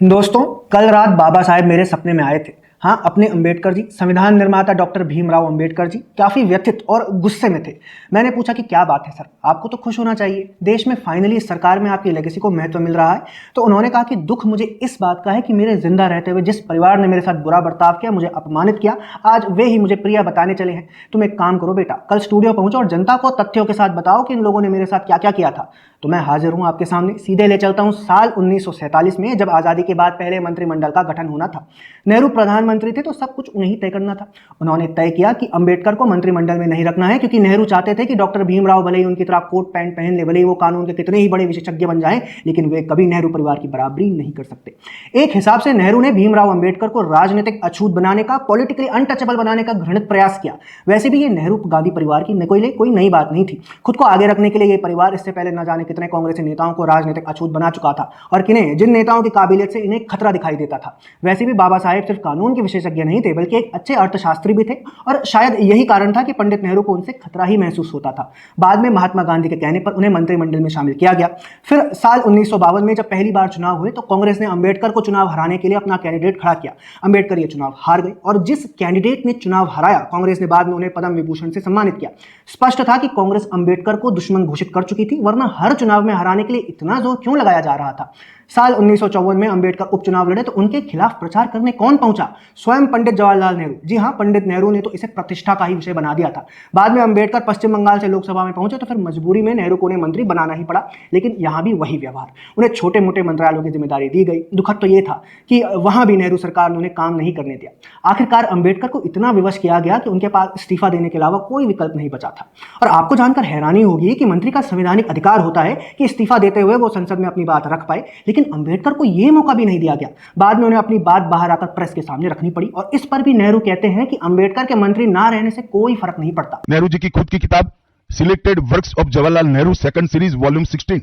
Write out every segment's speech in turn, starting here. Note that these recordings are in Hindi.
दोस्तों, कल रात बाबा साहेब मेरे सपने में आए थे। हाँ, अपने अंबेडकर जी, संविधान निर्माता डॉक्टर भीमराव अंबेडकर जी काफी व्यथित और गुस्से में थे। मैंने पूछा कि क्या बात है सर, आपको तो खुश होना चाहिए, देश में फाइनली इस सरकार में आपकी लेगेसी को महत्व मिल रहा है। तो उन्होंने कहा कि दुख मुझे इस बात का है कि मेरे जिंदा रहते हुए जिस परिवार ने मेरे साथ बुरा बर्ताव किया, मुझे अपमानित किया, आज वे ही मुझे प्रिया बताने चले हैं। तुम एक काम करो बेटा, कल स्टूडियो पहुंचो और जनता को तथ्यों के साथ बताओ कि इन लोगों ने मेरे साथ क्या क्या किया था। तो मैं हाजिर हूं आपके सामने, सीधे ले चलता हूं साल 1947 में, जब आजादी के बाद पहले मंत्रिमंडल का गठन होना था। नेहरू प्रधानमंत्री थे तो सब कुछ उन्हें तय करना था। उन्होंने तय किया कि अंबेडकर को मंत्रिमंडल में नहीं रखना है, क्योंकि नेहरू चाहते थे कि डॉक्टर भीमराव भले ही उनकी तरह कोट पैंट पहन ले, भले ही वो कानून के कितने ही बड़े विशेषज्ञ बन जाएं, लेकिन वे कभी नेहरू परिवार की बराबरी नहीं कर सकते। एक हिसाब से नेहरू ने भीमराव अंबेडकर को राजनीतिक अछूत बनाने का, पॉलिटिकली अनटचेबल बनाने का घृणित प्रयास किया। वैसे भी ये नेहरू गांधी परिवार की कोई नई बात नहीं थी। खुद को आगे रखने के लिए ये परिवार इससे पहले न जाने कितने कांग्रेसी नेताओं को राजनीतिक अछूत बना चुका था, और जिन नेताओं की काबिलियत से इन्हें खतरा दिखाई देता था। वैसे भी बाबा साहेब सिर्फ कानून के विशेषज्ञ नहीं थे, बल्कि एक अच्छे अर्थशास्त्री भी थे, और शायद यही कारण था कि पंडित नेहरू को उनसे खतरा ही महसूस होता था। बाद में महात्मा गांधी के कहने पर उन्हें मंत्रिमंडल में शामिल किया गया। फिर साल 1952 में जब पहली बार चुनाव हुए, तो कांग्रेस ने अंबेडकर को चुनाव हराने के लिए अपना कैंडिडेट खड़ा किया। अंबेडकर ये चुनाव हार गए, और जिस कैंडिडेट ने चुनाव हराया, कांग्रेस ने बाद में उन्हें पद्म विभूषण से सम्मानित किया। स्पष्ट था कि कांग्रेस अंबेडकर को दुश्मन घोषित कर चुकी थी, वरना हर चुनाव में हराने के लिए इतना जोर क्यों लगाया जा रहा था। साल 1954 में अंबेडकर उपचुनाव लड़े, तो उनके खिलाफ प्रचार करने कौन पहुंचा? स्वयं पंडित जवाहरलाल नेहरू। जी हां, पंडित नेहरू ने तो इसे प्रतिष्ठा का ही विषय बना दिया था। बाद में अंबेडकर पश्चिम बंगाल से लोकसभा में पहुंचे, तो फिर मजबूरी में नेहरू को उन्हें मंत्री बनाना ही पड़ा। लेकिन यहां भी वही व्यवहार, उन्हें छोटे मोटे मंत्रालयों की जिम्मेदारी दी गई। दुखद तो यह था कि वहां भी नेहरू सरकार ने उन्हें काम नहीं करने दिया। आखिरकार अंबेडकर को इतना विवश किया गया कि उनके पास इस्तीफा देने के अलावा कोई विकल्प नहीं बचा था। और आपको जानकर हैरानी होगी कि मंत्री का संवैधानिक अधिकार होता है कि इस्तीफा देते हुए वो संसद में अपनी बात रख पाए, लेकिन अंबेडकर को यह मौका भी नहीं दिया गया। बाद में उन्हें अपनी बात बाहर आकर प्रेस के सामने रखनी पड़ी, और इस पर भी नेहरू कहते हैं कि अंबेडकर के मंत्री ना रहने से कोई फर्क नहीं पड़ता। नेहरू जी की खुद की किताब selected works of Jawaharlal Nehru second series volume 16,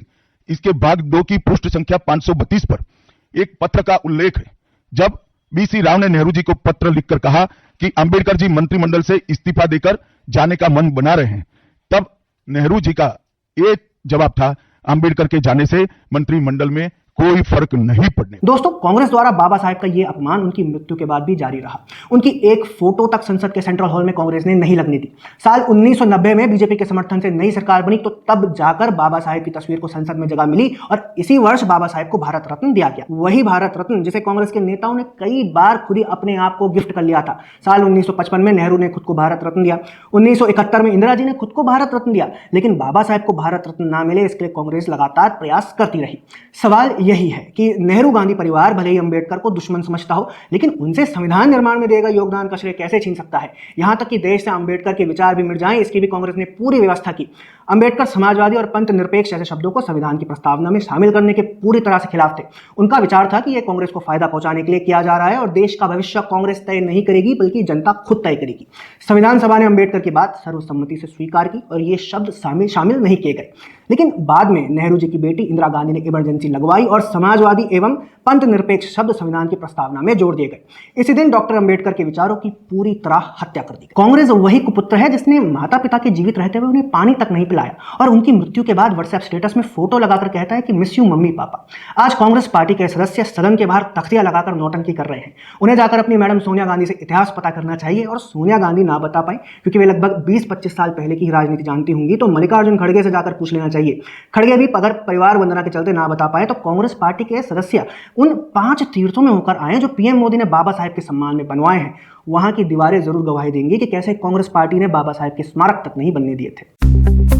इसके भाग 2 की पृष्ठ संख्या 532 पर एक पत्र का उल्लेख है, जब बीसी राव ने नेहरू जी को पत्र लिखकर कहा कि अंबेडकर जी मंत्रिमंडल से इस्तीफा देकर जाने का मन बना रहे हैं। तब नेहरू जी का एक जवाब था, अंबेडकर के जाने से मंत्रिमंडल में कोई फर्क नहीं पड़ने। दोस्तों, कांग्रेस द्वारा बाबा साहेब का यह अपमान उनकी मृत्यु के बाद भी जारी रहा। उनकी एक फोटो तक संसद के सेंट्रल हॉल में कांग्रेस ने नहीं लगने दी। साल 1990 में बीजेपी के समर्थन से नई सरकार बनी, तो तब जाकर बाबा साहेब की तस्वीर को संसद में जगह मिली, और इसी वर्ष बाबा साहेब को भारत रत्न दिया गया। वही भारत रत्न जिसे कांग्रेस के नेताओं ने कई बार खुद ही अपने आप को गिफ्ट कर लिया था। साल 1955 में नेहरू ने खुद को भारत रत्न दिया, 1971 में इंदिरा जी ने खुद को भारत रत्न दिया, लेकिन बाबा साहेब को भारत रत्न ना मिले, इसके लिए कांग्रेस लगातार प्रयास करती रही। सवाल यही है कि नेहरू गांधी परिवार भले ही अंबेडकर को दुश्मन समझता हो, लेकिन उनसे संविधान निर्माण में दिए गए योगदान का श्रेय कैसे छीन सकता है? यहां तक कि देश से अंबेडकर के विचार भी मिट जाएं, इसकी भी कांग्रेस ने पूरी व्यवस्था की। अंबेडकर समाजवादी और पंथ निरपेक्ष जैसे शब्दों को संविधान की प्रस्तावना में शामिल करने के पूरी तरह से खिलाफ थे। उनका विचार था कि यह कांग्रेस को फायदा पहुंचाने के लिए किया जा रहा है, और देश का भविष्य कांग्रेस तय नहीं करेगी, बल्कि जनता खुद तय करेगी। संविधान सभा ने अंबेडकर की बात सर्वसम्मति से स्वीकार की, और ये शब्द शामिल नहीं किए गए। लेकिन बाद में नेहरू जी की बेटी इंदिरा गांधी ने इमरजेंसी लगवाई, और समाजवादी एवं पंथ निरपेक्ष शब्द संविधान की प्रस्तावना में जोड़ दिए गए। इसी दिन डॉक्टर अंबेडकर के विचारों की पूरी तरह हत्या कर दी गई। कांग्रेस वही कुपुत्र है जिसने माता पिता के जीवित रहते हुए उन्हें पानी तक नहीं पिलाया, और उनकी मृत्यु के बाद व्हाट्सएप स्टेटस में फोटो लगाकर कहता है कि मिस यू मम्मी पापा। आज कांग्रेस पार्टी के सदस्य सदन के बाहर तख्तियां लगाकर नौटंकी कर रहे हैं। उन्हें जाकर अपनी मैडम सोनिया गांधी से इतिहास पता करना चाहिए, और सोनिया गांधी ना बता पाए क्योंकि वे लगभग 20-25 साल पहले की राजनीति जानती होंगी, तो मल्लिकार्जुन खड़गे से जाकर पूछ लेना चाहिए। खड़गे भी अगर परिवार वंदना के चलते ना बता पाए, तो कांग्रेस पार्टी के सदस्य उन 5 तीर्थों में होकर आए जो पीएम मोदी ने बाबा साहेब के सम्मान में बनवाए हैं। वहां की दीवारें जरूर गवाही देंगी कि कैसे कांग्रेस पार्टी ने बाबा साहेब के स्मारक तक नहीं बनने दिए थे।